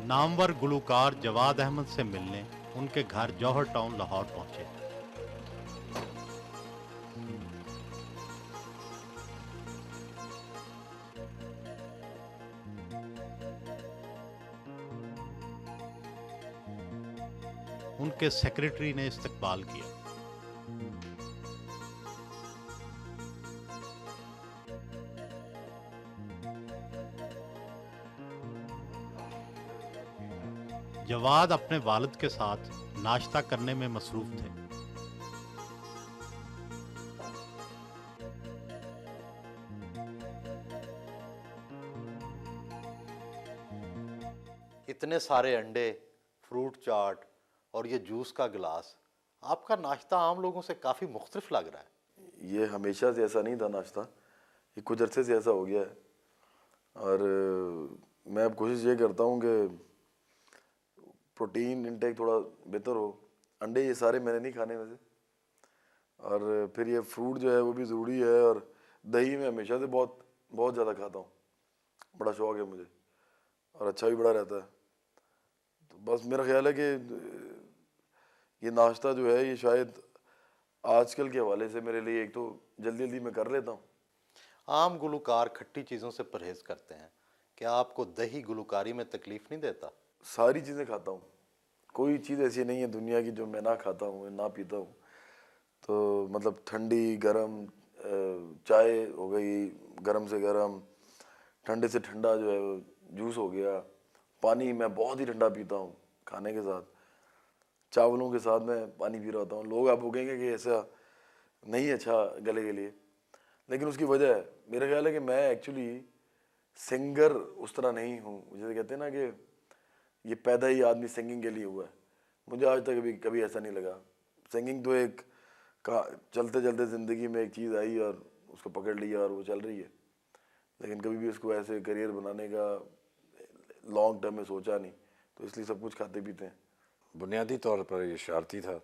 नामवर गुलूकार जवाद अहमद से मिलने उनके घर जौहर टाउन लाहौर पहुंचे। उनके सेक्रेटरी ने इस्तकबाल किया। जवाद अपने वालिद के साथ नाश्ता करने में मसरूफ थे। इतने सारे अंडे, फ्रूट चाट और ये जूस का गिलास, आपका नाश्ता आम लोगों से काफ़ी मुख्तलिफ लग रहा है। ये हमेशा से ऐसा नहीं था नाश्ता, ये कुछ अरसे से ऐसा हो गया है। और मैं अब कोशिश ये करता हूँ कि प्रोटीन इंटेक थोड़ा बेहतर हो। अंडे ये सारे मैंने नहीं खाने वैसे, और फिर ये फ्रूट जो है वो भी ज़रूरी है। और दही मैं हमेशा से बहुत बहुत ज़्यादा खाता हूँ, बड़ा शौक़ है मुझे, और अच्छा भी बड़ा रहता है। तो बस मेरा ख्याल है कि ये नाश्ता जो है ये शायद आजकल के हवाले से मेरे लिए एक तो जल्दी जल्दी मैं कर लेता हूँ। आम गुलूकार खट्टी चीज़ों से परहेज़ करते हैं, क्या आपको दही गुलूकारी में तकलीफ़ नहीं देता? सारी चीज़ें खाता हूँ, कोई चीज़ ऐसी नहीं है दुनिया की जो मैं ना खाता हूँ ना पीता हूँ। तो मतलब ठंडी गरम चाय हो गई, गरम से गरम, ठंडे से ठंडा जो है जूस हो गया, पानी मैं बहुत ही ठंडा पीता हूँ खाने के साथ, चावलों के साथ मैं पानी पी रहा होता हूँ। लोग आप कहेंगे कि ऐसा नहीं है अच्छा गले के लिए, लेकिन उसकी वजह है, मेरा ख्याल है कि मैं एक्चुअली सिंगर उस तरह नहीं हूँ। जैसे कहते हैं ना कि ये पैदा ही आदमी सिंगिंग के लिए हुआ है, मुझे आज तक कभी ऐसा नहीं लगा। सिंगिंग तो एक चलते चलते ज़िंदगी में एक चीज़ आई और उसको पकड़ लिया और वो चल रही है, लेकिन कभी भी उसको ऐसे करियर बनाने का लॉन्ग टर्म में सोचा नहीं, तो इसलिए सब कुछ खाते पीते हैं। बुनियादी तौर पर ये शरारती था,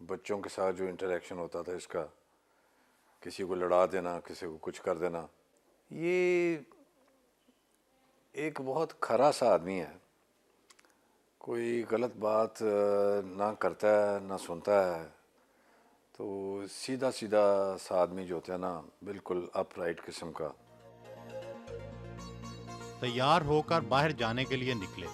बच्चों के साथ जो इंटरेक्शन होता था इसका, किसी को लड़ा देना, किसी को कुछ कर देना, ये एक बहुत खरा सा आदमी है, कोई गलत बात ना करता है ना सुनता है। तो सीधा सीधा सा आदमी जो होता है ना, बिल्कुल अपराइट किस्म का। तैयार होकर बाहर जाने के लिए निकले।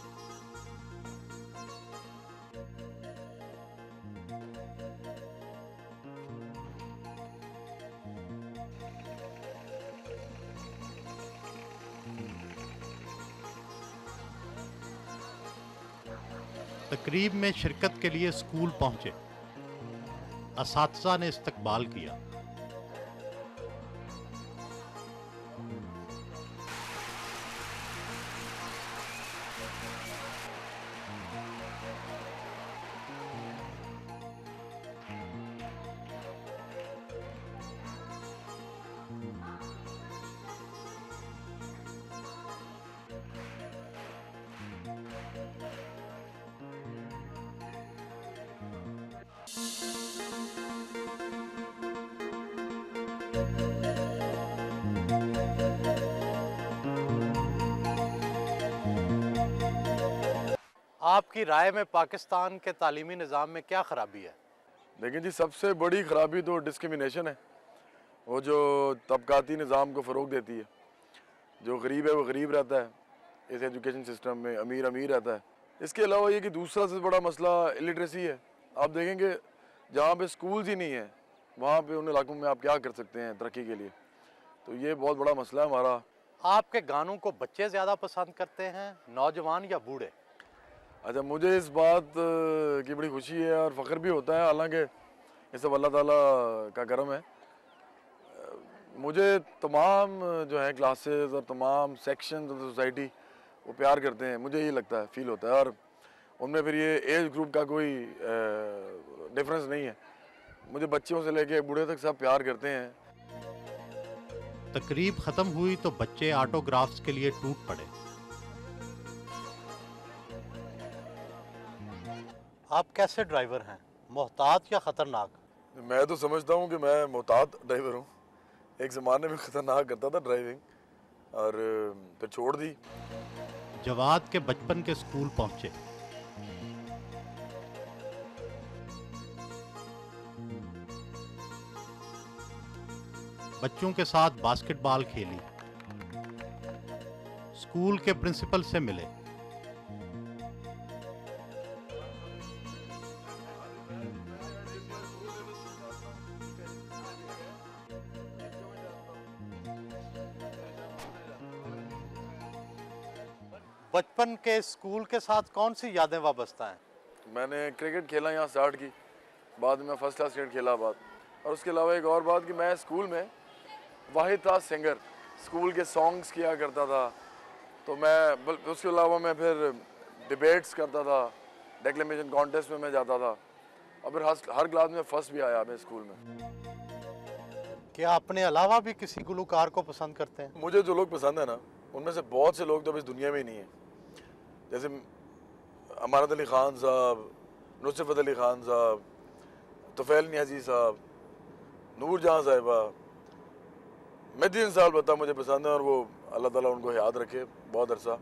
तकरीब में शिरकत के लिए स्कूल पहुंचे। असातिज़ा ने इस्तकबाल किया। आपकी राय में पाकिस्तान के तालीमी निज़ाम में क्या ख़राबी है? लेकिन जी सबसे बड़ी ख़राबी तो डिस्क्रिमिनेशन है, वो जो तबकाती निज़ाम को फ़रोग देती है। जो गरीब है वो गरीब रहता है इस एजुकेशन सिस्टम में, अमीर अमीर रहता है। इसके अलावा ये कि दूसरा सबसे बड़ा मसला इलिटरेसी है। आप देखेंगे जहाँ पे स्कूल्स ही नहीं है, वहाँ पे उन इलाकों में आप क्या कर सकते हैं तरक्की के लिए, तो ये बहुत बड़ा मसला है हमारा। आपके गानों को बच्चे ज़्यादा पसंद करते हैं, नौजवान या बूढ़े? अच्छा, मुझे इस बात की बड़ी खुशी है और फ़ख्र भी होता है, हालांकि ये सब अल्लाह ताला का करम है। मुझे तमाम जो है क्लासेस और तमाम सेक्शन ऑफ सोसाइटी वो प्यार करते हैं, मुझे ये लगता है, फील होता है। और उनमें फिर ये एज ग्रुप का कोई डिफरेंस नहीं है, मुझे बच्चों से लेके बूढ़े तक सब प्यार करते हैं। तकरीब खत्म हुई तो बच्चे ऑटोग्राफ्स के लिए टूट पड़े। आप कैसे ड्राइवर हैं, मोहतात या खतरनाक? मैं तो समझता हूँ कि मैं मोहतात ड्राइवर हूँ। एक ज़माने में ख़तरनाक करता था ड्राइविंग, और फिर छोड़ दी। जवाद के बचपन के स्कूल पहुंचे। बच्चों के साथ बास्केटबॉल खेली, स्कूल के प्रिंसिपल से मिले। बचपन के स्कूल के साथ कौन सी यादें वाबस्ता हैं? मैंने क्रिकेट खेला यहाँ स्टार्ट की, बाद में फर्स्ट क्लास क्रिकेट खेला बाद। और उसके अलावा एक और बात कि मैं स्कूल में वाहिद था सिंगर, स्कूल के सॉन्ग्स किया करता था। तो मैं उसके अलावा मैं फिर डिबेट्स करता था, डेक्लेमेशन कॉन्टेस्ट में मैं जाता था, और फिर हर क्लास में फर्स्ट भी आया मैं स्कूल में। क्या अपने अलावा भी किसी गुलकार को पसंद करते हैं? मुझे जो लोग पसंद है ना, उनमें से बहुत से लोग तो अब इस दुनिया में ही नहीं हैं। जैसे अमानत अली ख़ान साहब, नुसरत अली ख़ान साहब, तुफ़ैल नियाज़ी साहब, नूर जहाँ साहिबा, मेहदी साहब बता मुझे पसंद है, और वो अल्लाह ताला उनको याद रखे बहुत अरसा।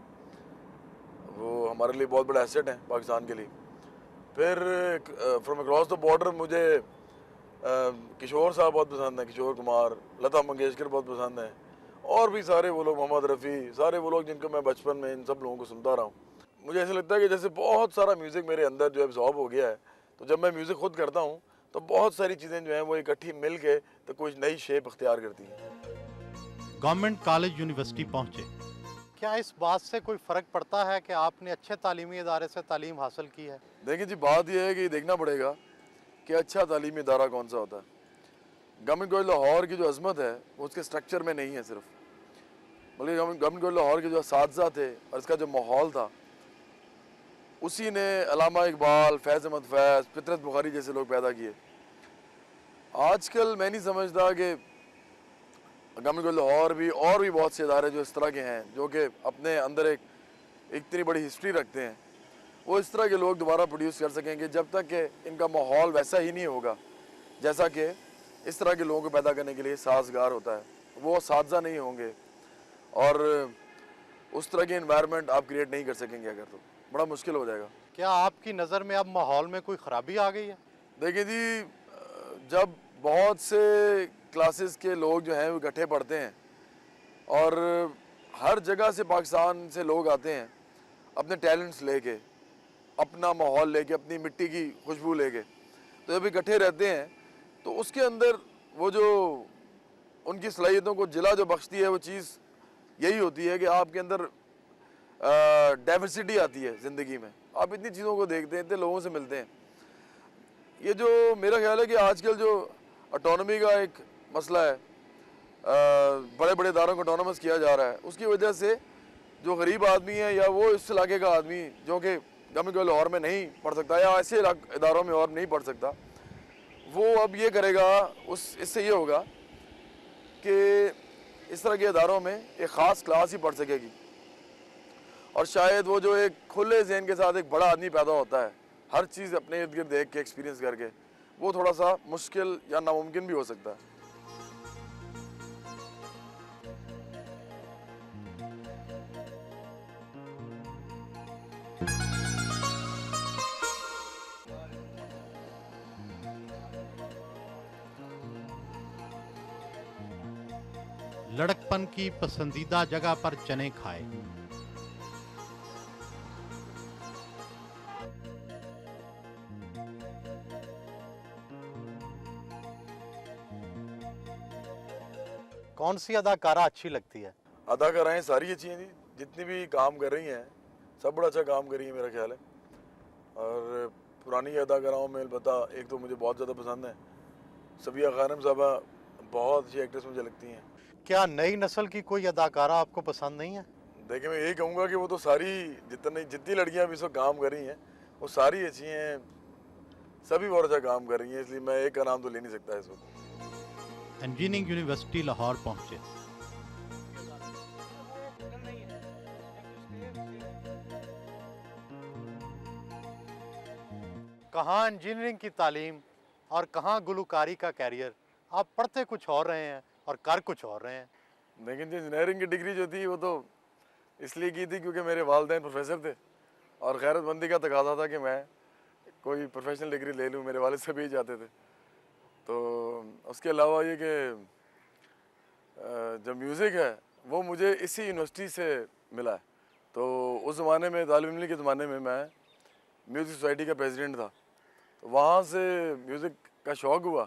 वो हमारे लिए बहुत बड़ा एसेट है पाकिस्तान के लिए। फिर फ्रॉम अक्रॉस द बॉर्डर मुझे किशोर साहब बहुत पसंद है, किशोर कुमार, लता मंगेशकर बहुत पसंद है, और भी सारे वो लोग, मोहम्मद रफ़ी, सारे वो लोग जिनको मैं बचपन में इन सब लोगों को सुनता रहा हूँ। मुझे ऐसा लगता है कि जैसे बहुत सारा म्यूज़िक मेरे अंदर जो एब्जॉर्ब हो गया है, तो जब मैं म्यूज़िक खुद करता हूँ तो बहुत सारी चीज़ें जो हैं वो इकट्ठी मिल के तो कुछ नई शेप अख्तियार करती हैं। गवर्नमेंट कॉलेज यूनिवर्सिटी पहुंचे। क्या इस बात से कोई फ़र्क पड़ता है कि आपने अच्छे तालीमी इदारे से तालीम हासिल की है? देखिए जी, बात यह है कि देखना पड़ेगा कि अच्छा तालीमी इदारा कौन सा होता है। गवर्नमेंट कॉलेज लाहौर की जो अजमत है वो उसके स्ट्रक्चर में नहीं है सिर्फ, बल्कि गवर्नमेंट कॉलेज लाहौर के जो असातिज़ा थे और इसका जो माहौल था, उसी ने अल्लामा इकबाल, फैज़ अहमद फैज़, फितरत बुखारी जैसे लोग पैदा किए। आजकल मैं नहीं समझता कि गवर्नमेंट कॉलेज लाहौर भी और भी बहुत से इदारे जो इस तरह के हैं, जो कि अपने अंदर एक इतनी बड़ी हिस्ट्री रखते हैं, वो इस तरह के लोग दोबारा प्रोड्यूस कर सकेंगे जब तक कि इनका माहौल वैसा ही नहीं होगा जैसा कि इस तरह के लोगों को पैदा करने के लिए साजगार होता है। वो साजा नहीं होंगे और उस तरह के इन्वायरमेंट आप क्रिएट नहीं कर सकेंगे, अगर तो बड़ा मुश्किल हो जाएगा। क्या आपकी नज़र में अब माहौल में कोई ख़राबी आ गई है? देखिए जी, जब बहुत से क्लासेस के लोग जो हैं वो इकट्ठे पढ़ते हैं और हर जगह से पाकिस्तान से लोग आते हैं अपने टैलेंट्स लेके, अपना माहौल लेके, अपनी मिट्टी की खुशबू लेके, तो जब इकट्ठे रहते हैं तो उसके अंदर वो जो उनकी सलाहियतों को जिला जो बख्शती है वो चीज़ यही होती है कि आपके अंदर डाइवर्सिटी आती है ज़िंदगी में। आप इतनी चीज़ों को देखते हैं, इतने लोगों से मिलते हैं। ये जो मेरा ख्याल है कि आजकल जो ऑटोनॉमी का एक मसला है, बड़े बड़े इदारों को ऑटोनॉमस किया जा रहा है, उसकी वजह से जो गरीब आदमी है या वो इस इलाके का आदमी जो कि गवर्नमेंट कॉलेज लाहौर में नहीं पढ़ सकता या ऐसे इदारों में और नहीं पढ़ सकता, वो अब ये करेगा, इससे ये होगा कि इस तरह के इदारों में एक ख़ास क्लास ही पढ़ सकेगी, और शायद वो जो एक खुले जहन के साथ एक बड़ा आदमी पैदा होता है, हर चीज़ अपने इर्द गिर्द देख के एक्सपीरियंस करके, वो थोड़ा सा मुश्किल या नामुमकिन भी हो सकता है। लड़कपन की पसंदीदा जगह पर चने खाए। कौन सी अदाकारा अच्छी लगती है? अदाकाराएँ सारी अच्छी हैं जी, जितनी भी काम कर रही हैं सब बड़ा अच्छा काम कर रही हैं मेरा ख्याल है। और पुरानी अदाकाराओं में अलबत्ता एक तो मुझे बहुत ज़्यादा पसंद है, सबिया खानम साहबा बहुत अच्छी एक्ट्रेस मुझे लगती हैं। क्या नई नस्ल की कोई अदाकारा आपको पसंद नहीं है? देखिए, मैं यही कहूँगा कि वो तो सारी जितनी लड़कियाँ अभी इस वक्त काम कर रही हैं वो सारी अच्छी हैं, सभी बहुत अच्छा काम कर रही हैं, इसलिए मैं एक का नाम तो ले नहीं सकता इस वक्त। इंजीनियरिंग यूनिवर्सिटी लाहौर पहुंचे। कहाँ इंजीनियरिंग की तालीम और कहाँ गुलकारी का कैरियर। आप पढ़ते कुछ और रहे हैं और कर कुछ और रहे हैं। लेकिन जो इंजीनियरिंग की डिग्री जो थी वो तो इसलिए की थी क्योंकि मेरे वालिदैन प्रोफेसर थे और गैरतमंदी का तकाजा था कि मैं कोई प्रोफेशनल डिग्री ले लूँ। मेरे वालिद से भी चाहते थे। तो उसके अलावा ये कि जो म्यूज़िक है वो मुझे इसी यूनिवर्सिटी से मिला है। तो उस ज़माने में तालिब इल्म के ज़माने में मैं म्यूज़िक सोसाइटी का प्रेसिडेंट था। तो वहाँ से म्यूज़िक का शौक़ हुआ।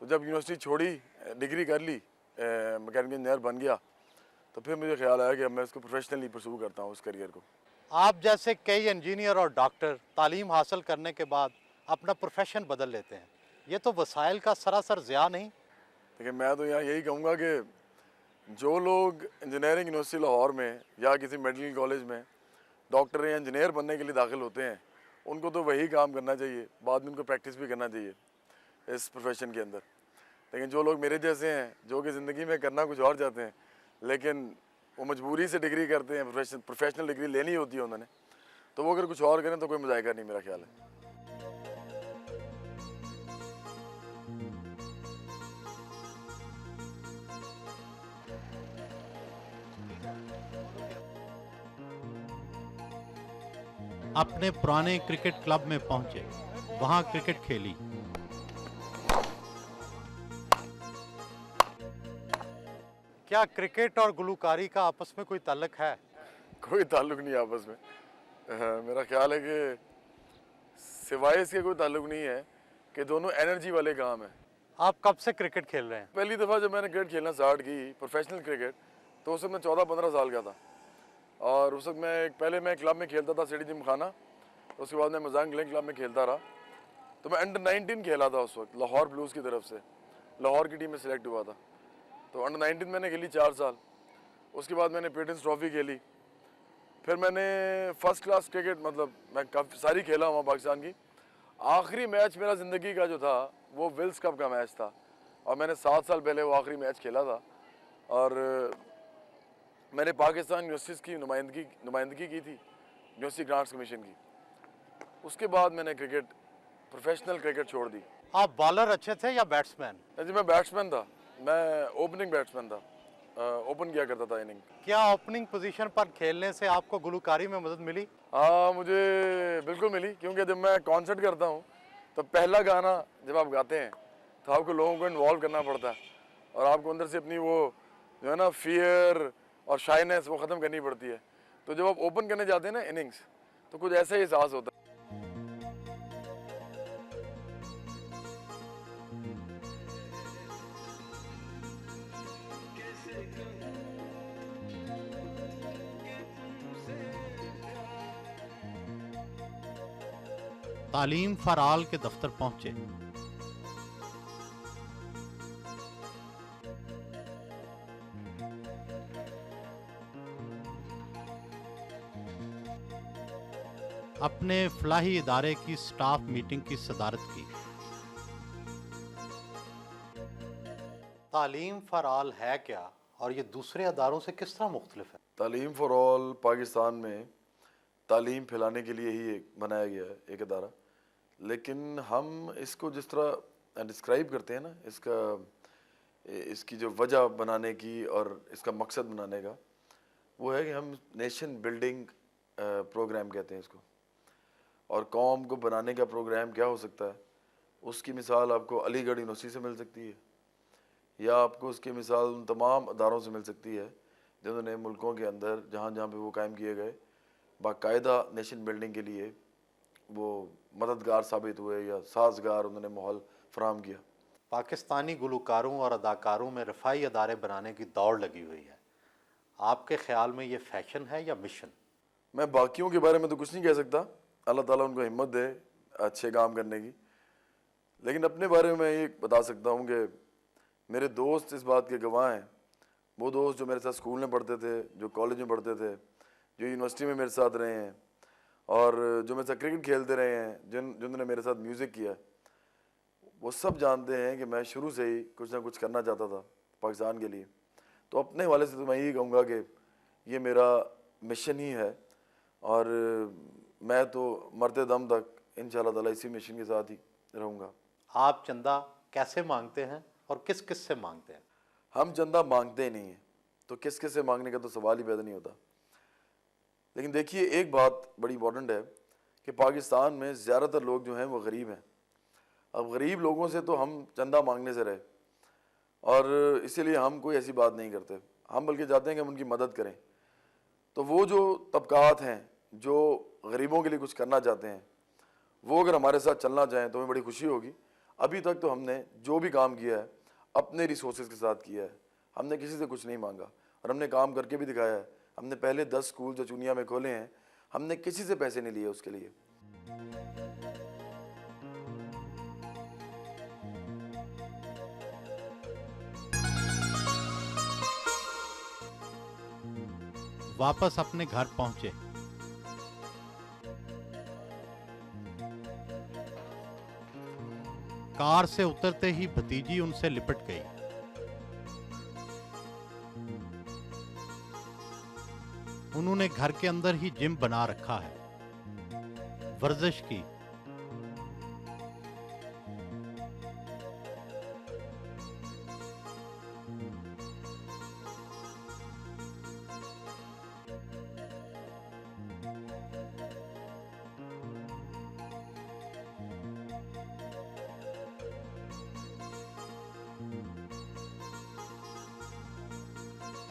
तो जब यूनिवर्सिटी छोड़ी, डिग्री कर ली, मैकेनिकल इंजीनियर बन गया, तो फिर मुझे ख्याल आया कि अब मैं इसको प्रोफेशनली परस्यू करता हूँ उस करियर को। आप जैसे कई इंजीनियर और डॉक्टर तालीम हासिल करने के बाद अपना प्रोफेशन बदल लेते हैं। ये तो वसाइल का सरासर ज़िया नहीं? लेकिन मैं तो यहाँ यही कहूँगा कि जो लोग इंजीनियरिंग यूनिवर्सिटी लाहौर में या किसी मेडिकल कॉलेज में डॉक्टर या इंजीनियर बनने के लिए दाखिल होते हैं, उनको तो वही काम करना चाहिए, बाद में उनको प्रैक्टिस भी करना चाहिए इस प्रोफेशन के अंदर। लेकिन जो लोग मेरे जैसे हैं, जो कि ज़िंदगी में करना कुछ और चाहते हैं, लेकिन वो मजबूरी से डिग्री करते हैं, प्रोफेशनल डिग्री लेनी होती है उन्होंने, तो वो अगर कुछ और करें तो कोई मज़ायका नहीं, मेरा ख्याल है। अपने पुराने क्रिकेट क्लब में पहुंचे, वहां क्रिकेट खेली। क्या क्रिकेट और गुलकारी का आपस में कोई ताल्लुक है? कोई ताल्लुक नहीं आपस में। मेरा ख्याल है कि सिवाय इसके कोई ताल्लुक नहीं है कि दोनों एनर्जी वाले काम हैं। आप कब से क्रिकेट खेल रहे हैं? पहली दफ़ा जब मैंने क्रिकेट खेलना स्टार्ट की, प्रोफेशनल क्रिकेट, तो उस वक्त मैं 14-15 साल का था। और उस वक्त पहले मैं क्लब में खेलता था, सिटी जिम खाना। उसके बाद मैं मजाक ग्लेन क्लब में खेलता रहा। तो मैं अंडर 19 खेला था उस वक्त, लाहौर ब्लूज़ की तरफ से। लाहौर की टीम में सिलेक्ट हुआ था। तो अंडर 19 मैंने खेली 4 साल। उसके बाद मैंने पेटेंस ट्रॉफ़ी खेली। फिर मैंने फ़र्स्ट क्लास क्रिकेट, मतलब मैं काफ़ी सारी खेला हुआ पाकिस्तान की। आखिरी मैच मेरा ज़िंदगी का जो था वो विल्स कप का मैच था, और मैंने 7 साल पहले वो आखिरी मैच खेला था। और मैंने पाकिस्तान यूनिवर्सिटीज़ की नुमाइंदगी की थी, यूनिवर्सिटी ग्रांट्स कमीशन की। उसके बाद मैंने प्रोफेशनल क्रिकेट छोड़ दी। आप बॉलर अच्छे थे या बैट्समैन? जी, मैं बैट्समैन था। मैं ओपनिंग बैट्समैन था, ओपन किया करता था इनिंग। क्या ओपनिंग पोजीशन पर खेलने से आपको गुलकारी में मदद मिली? हाँ, मुझे बिल्कुल मिली, क्योंकि जब मैं कॉन्सर्ट करता हूँ तो पहला गाना जब आप गाते हैं तो आपको लोगों को इन्वॉल्व करना पड़ता है, और आपको अंदर से अपनी वो जो है ना फियर और शाइनेस वो ख़त्म करनी पड़ती है। तो जब आप ओपन करने जाते हैं ना इनिंग्स, तो कुछ ऐसा ही एहसास होता है। तालीम फराल के दफ्तर पहुंचे। अपने फलाही इदारे की स्टाफ मीटिंग की सदारत की। तालीम फराल है क्या और ये दूसरे अदारों से किस तरह मुख्तलिफ है? तालीम फॉर ऑल पाकिस्तान में तालीम फैलाने के लिए ही बनाया गया है एक अदारा। लेकिन हम इसको जिस तरह डिस्क्राइब करते हैं ना, इसकी जो वजह बनाने की और इसका मकसद बनाने का, वो है कि हम नेशन बिल्डिंग प्रोग्राम कहते हैं इसको। और कौम को बनाने का प्रोग्राम क्या हो सकता है, उसकी मिसाल आपको अलीगढ़ यूनिवर्सिटी से मिल सकती है, या आपको उसकी मिसाल उन तमाम अदारों से मिल सकती है जिन्होंने मुल्कों के अंदर जहाँ जहाँ पे वो कायम किए गए, बाकायदा नेशन बिल्डिंग के लिए वो मददगार साबित हुए या साजगार उन्होंने माहौल फराहम किया। पाकिस्तानी गुलकारों और अदाकारों में रफ़ाई अदारे बनाने की दौड़ लगी हुई है। आपके ख्याल में ये फैशन है या मिशन? मैं बाकियों के बारे में तो कुछ नहीं कह सकता, अल्लाह ताला उनको हिम्मत दे अच्छे काम करने की। लेकिन अपने बारे में ये बता सकता हूँ कि मेरे दोस्त इस बात के गवाह हैं। वो दोस्त जो मेरे साथ स्कूल में पढ़ते थे, जो कॉलेज में पढ़ते थे, जो यूनिवर्सिटी में मेरे साथ रहे हैं, और जो मेरे साथ क्रिकेट खेलते रहे हैं, जिन्होंने मेरे साथ म्यूज़िक किया, वो सब जानते हैं कि मैं शुरू से ही कुछ ना कुछ करना चाहता था पाकिस्तान के लिए। तो अपने हवाले से तो मैं यही कहूँगा कि ये मेरा मिशन ही है, और मैं तो मरते दम तक इंशाल्लाह ताला इसी मिशन के साथ ही रहूँगा। आप चंदा कैसे मांगते हैं और किस किस से मांगते हैं? हम चंदा मांगते ही नहीं हैं, तो किस किस से मांगने का तो सवाल ही पैदा नहीं होता। लेकिन देखिए एक बात बड़ी इंपॉर्टेंट है कि पाकिस्तान में ज़्यादातर लोग जो हैं वो गरीब हैं। अब गरीब लोगों से तो हम चंदा मांगने से रहे, और इसीलिए हम कोई ऐसी बात नहीं करते। हम बल्कि चाहते हैं कि हम उनकी मदद करें। तो वो जो तबकात हैं जो गरीबों के लिए कुछ करना चाहते हैं, वो अगर हमारे साथ चलना चाहें तो हमें बड़ी खुशी होगी। अभी तक तो हमने जो भी काम किया है अपने रिसोर्सेज के साथ किया है, हमने किसी से कुछ नहीं मांगा, और हमने काम करके भी दिखाया है। हमने पहले 10 स्कूल जो चुनिया में खोले हैं, हमने किसी से पैसे नहीं लिए उसके लिए। वापस अपने घर पहुंचे। कार से उतरते ही भतीजी उनसे लिपट गई। उन्होंने घर के अंदर ही जिम बना रखा है, वर्जिश की।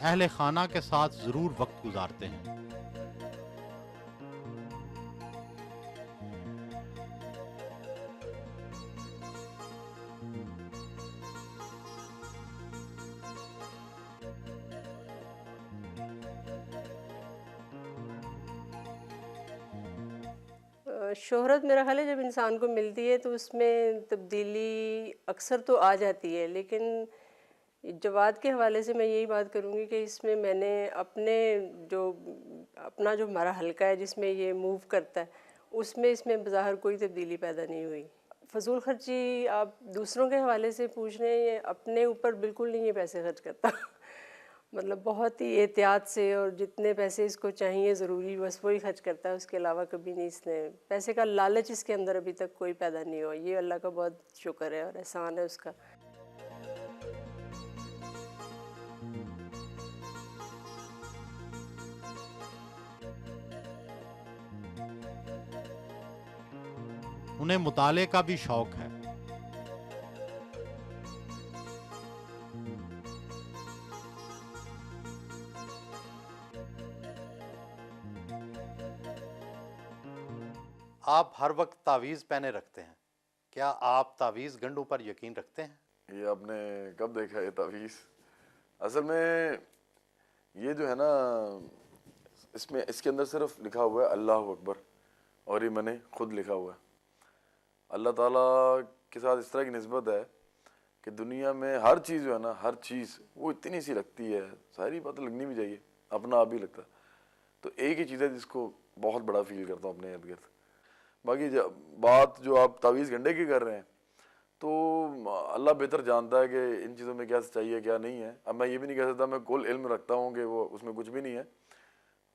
अहले खाना के साथ जरूर वक्त गुजारते हैं। शोहरत मेरा ख्याल है जब इंसान को मिलती है तो उसमें तब्दीली अक्सर तो आ जाती है, लेकिन जवाद के हवाले से मैं यही बात करूँगी कि इसमें मैंने अपना जो हमारा हल्का है जिसमें ये मूव करता है, उसमें इसमें बज़ाहिर कोई तब्दीली पैदा नहीं हुई। फजूल खर्ची आप दूसरों के हवाले से पूछ रहे हैं, ये अपने ऊपर बिल्कुल नहीं ये पैसे खर्च करता मतलब बहुत ही एहतियात से, और जितने पैसे इसको चाहिए ज़रूरी बस वही खर्च करता है, उसके अलावा कभी नहीं इसने पैसे का लालच इसके अंदर अभी तक कोई पैदा नहीं हुआ। ये अल्लाह का बहुत शुक्र है और एहसान है उसका। उन्हें मुताले का भी शौक है। आप हर वक्त तावीज़ पहने रखते हैं, क्या आप तावीज़ गंढों पर यकीन रखते हैं? ये आपने कब देखा ये तावीज़? असल में ये जो है ना, इसमें इसके अंदर सिर्फ लिखा हुआ है अल्लाह अकबर, और ये मैंने खुद लिखा हुआ है। अल्लाह ताला के साथ इस तरह की निस्बत है कि दुनिया में हर चीज़ जो है ना, हर चीज़ वो इतनी सी लगती है, सारी बातें लगनी भी चाहिए, अपना आप ही लगता है। तो एक ही चीज़ है जिसको बहुत बड़ा फील करता हूँ अपने इर्द गिर्द। बाकी बात जो आप तावीज़ गंढे की कर रहे हैं, तो अल्लाह बेहतर जानता है कि इन चीज़ों में क्या सच्चाई है क्या नहीं है। अब मैं ये भी नहीं कह सकता मैं कुल इल्म रखता हूँ कि वो उसमें कुछ भी नहीं है,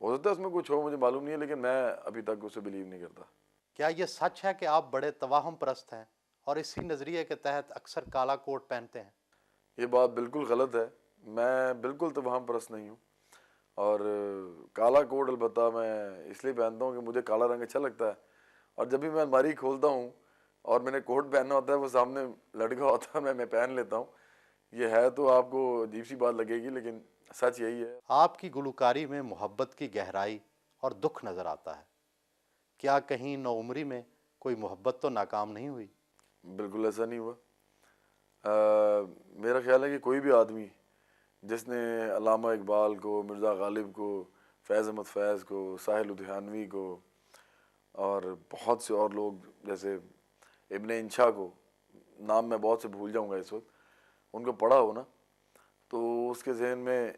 हो सकता है उसमें कुछ हो, मुझे मालूम नहीं है, लेकिन मैं अभी तक उसे बिलीव नहीं करता। क्या ये सच है कि आप बड़े तवाहम परस्त हैं और इसी नज़रिए के तहत अक्सर काला कोट पहनते हैं? ये बात बिल्कुल गलत है। मैं बिल्कुल तवाहम परस्त नहीं हूँ, और काला कोट अलबत्ता मैं इसलिए पहनता हूँ कि मुझे काला रंग अच्छा लगता है, और जब भी मैं अलमारी खोलता हूँ और मैंने कोट पहनना होता है, वो सामने लटका होता है, मैं पहन लेता हूँ। ये है तो आपको अजीब सी बात लगेगी, लेकिन सच यही है। आपकी गुलकारी में मोहब्बत की गहराई और दुख नज़र आता है। क्या कहीं नौउम्री में कोई मोहब्बत तो नाकाम नहीं हुई? बिल्कुल ऐसा नहीं हुआ। मेरा ख्याल है कि कोई भी आदमी जिसने अल्लामा इकबाल को, मिर्ज़ा गालिब को, फैज़ अहमद फैज़ को, साहिल लुधियानवी को, और बहुत से और लोग जैसे इब्न इंशा को, नाम मैं बहुत से भूल जाऊंगा इस वक्त, उनको पढ़ा हो ना, तो उसके जहन में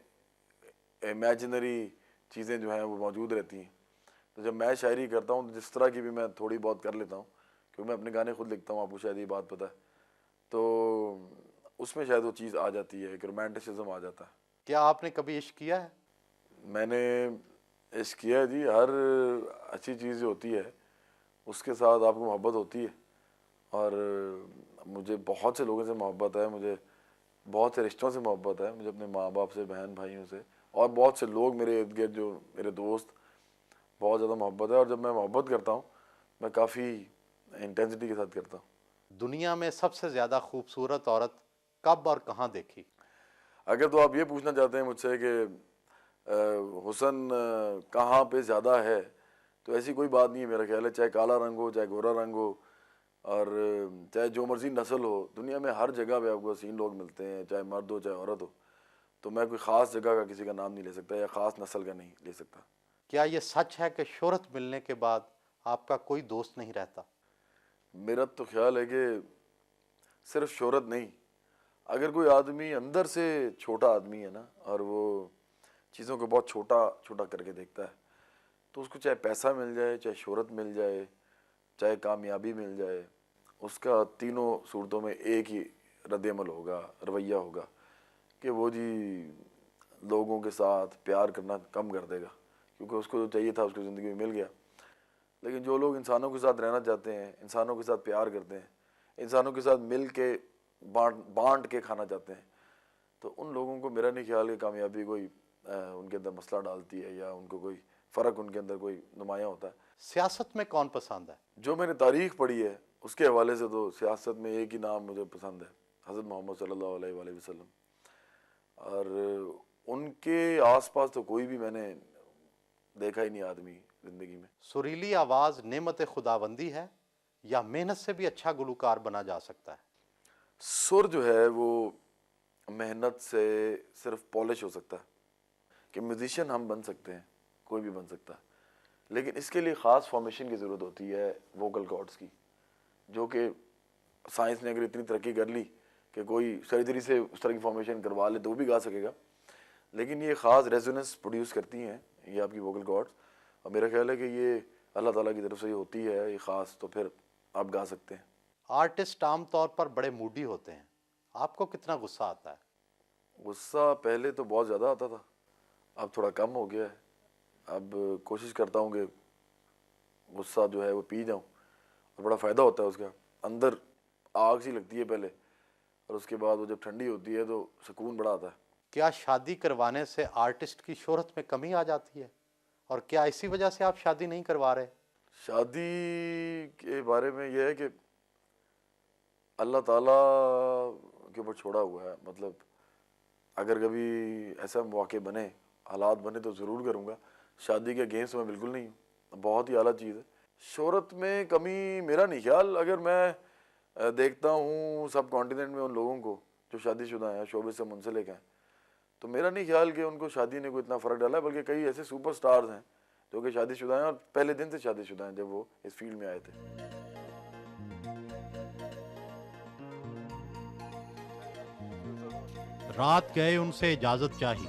इमेजिनरी चीज़ें जो हैं वो मौजूद रहती हैं। तो जब मैं शायरी करता हूँ तो जिस तरह की भी मैं थोड़ी बहुत कर लेता हूँ, क्योंकि मैं अपने गाने खुद लिखता हूँ, आपको शायद ये बात पता है, तो उसमें शायद वो चीज़ आ जाती है, एक रोमांटिसिज्म आ जाता है। क्या आपने कभी इश्क किया है? मैंने इश्क किया है जी। हर अच्छी चीज़ जो होती है उसके साथ आपको मोहब्बत होती है। और मुझे बहुत से लोगों से मोहब्बत है, मुझे बहुत से रिश्तों से मोहब्बत है, मुझे अपने माँ बाप से, बहन भाइयों से, और बहुत से लोग मेरे इर्द गिर्द जो मेरे दोस्त, बहुत ज़्यादा मोहब्बत है। और जब मैं मोहब्बत करता हूँ मैं काफ़ी इंटेंसिटी के साथ करता हूँ। दुनिया में सबसे ज़्यादा खूबसूरत औरत कब और कहाँ देखी? अगर तो आप ये पूछना चाहते हैं मुझसे कि हुस्न कहाँ पे ज़्यादा है, तो ऐसी कोई बात नहीं है मेरा ख्याल है। चाहे काला रंग हो, चाहे गोरा रंग हो, और चाहे जो मर्जी नस्ल हो, दुनिया में हर जगह पे आपको हसीन लोग मिलते हैं, चाहे मर्द हो चाहे औरत हो। तो मैं कोई ख़ास जगह का किसी का नाम नहीं ले सकता या ख़ास नस्ल का नहीं ले सकता। क्या ये सच है कि शोहरत मिलने के बाद आपका कोई दोस्त नहीं रहता? मेरा तो ख्याल है कि सिर्फ शोहरत नहीं, अगर कोई आदमी अंदर से छोटा आदमी है ना, और वो चीज़ों को बहुत छोटा छोटा करके देखता है, तो उसको चाहे पैसा मिल जाए, चाहे शोहरत मिल जाए, चाहे कामयाबी मिल जाए, उसका तीनों सूरतों में एक ही रद्द-ए-अमल होगा, रवैया होगा कि वो जी लोगों के साथ प्यार करना कम कर देगा, क्योंकि उसको जो चाहिए था उसको ज़िंदगी में मिल गया। लेकिन जो लोग इंसानों के साथ रहना चाहते हैं, इंसानों के साथ प्यार करते हैं, इंसानों के साथ मिल के बांट के खाना चाहते हैं, तो उन लोगों को मेरा नहीं ख्याल कि कामयाबी कोई उनके अंदर मसला डालती है या उनको कोई फ़र्क उनके अंदर कोई नुमायाँ होता है। सियासत में कौन पसंद है? जो मैंने तारीख़ पढ़ी है उसके हवाले से तो सियासत में एक ही नाम मुझे पसंद है, हज़रत मोहम्मद सल्लल्लाहु अलैहि वसल्लम। और उनके आसपास तो कोई भी मैंने देखा ही नहीं आदमी ज़िंदगी में। सुरीली आवाज़ नेमत खुदाबंदी है या मेहनत से भी अच्छा गुलकार बना जा सकता है? सुर जो है वो मेहनत से सिर्फ पॉलिश हो सकता है। कि म्यूजिशियन हम बन सकते हैं, कोई भी बन सकता है, लेकिन इसके लिए ख़ास फॉर्मेशन की ज़रूरत होती है वोकल कॉर्ड्स की, जो कि साइंस ने अगर इतनी तरक्की कर ली कि कोई सर्जरी से उस तरह की फॉर्मेशन करवा ले तो वो भी गा सकेगा, लेकिन ये ख़ास रेजोनेंस प्रोड्यूस करती हैं ये आपकी वोकल कॉर्ड्स। और मेरा ख्याल है कि ये अल्लाह ताला की तरफ से ये होती है ये ख़ास, तो फिर आप गा सकते हैं। आर्टिस्ट आमतौर पर बड़े मूडी होते हैं, आपको कितना गुस्सा आता है? गुस्सा पहले तो बहुत ज़्यादा आता था, अब थोड़ा कम हो गया है। अब कोशिश करता हूँ कि गुस्सा जो है वो पी जाऊँ, और बड़ा फ़ायदा होता है उसका। अंदर आग सी लगती है पहले, और उसके बाद वो जब ठंडी होती है तो सुकून बड़ा आता है। क्या शादी करवाने से आर्टिस्ट की शोहरत में कमी आ जाती है, और क्या इसी वजह से आप शादी नहीं करवा रहे? शादी के बारे में यह है कि अल्लाह ताला के ऊपर छोड़ा हुआ है। मतलब अगर कभी ऐसा मौके बने, हालात बने, तो ज़रूर करूँगा। शादी के अगेंस्ट मैं बिल्कुल नहीं हूँ, बहुत ही आला चीज़ है। शोहरत में कमी मेरा नहीं ख्याल। अगर मैं देखता हूँ सब कॉन्टिनेंट में उन लोगों को जो शादीशुदा हैं, शोबे से मुंसलिक हैं, तो मेरा नहीं ख्याल कि उनको शादी ने कोई इतना फ़र्क डाला है। बल्कि कई ऐसे सुपर स्टार्स हैं जो कि शादीशुदा हैं, और पहले दिन से शादीशुदा हैं जब वो इस फील्ड में आए थे। रात गए उनसे इजाज़त चाहिए,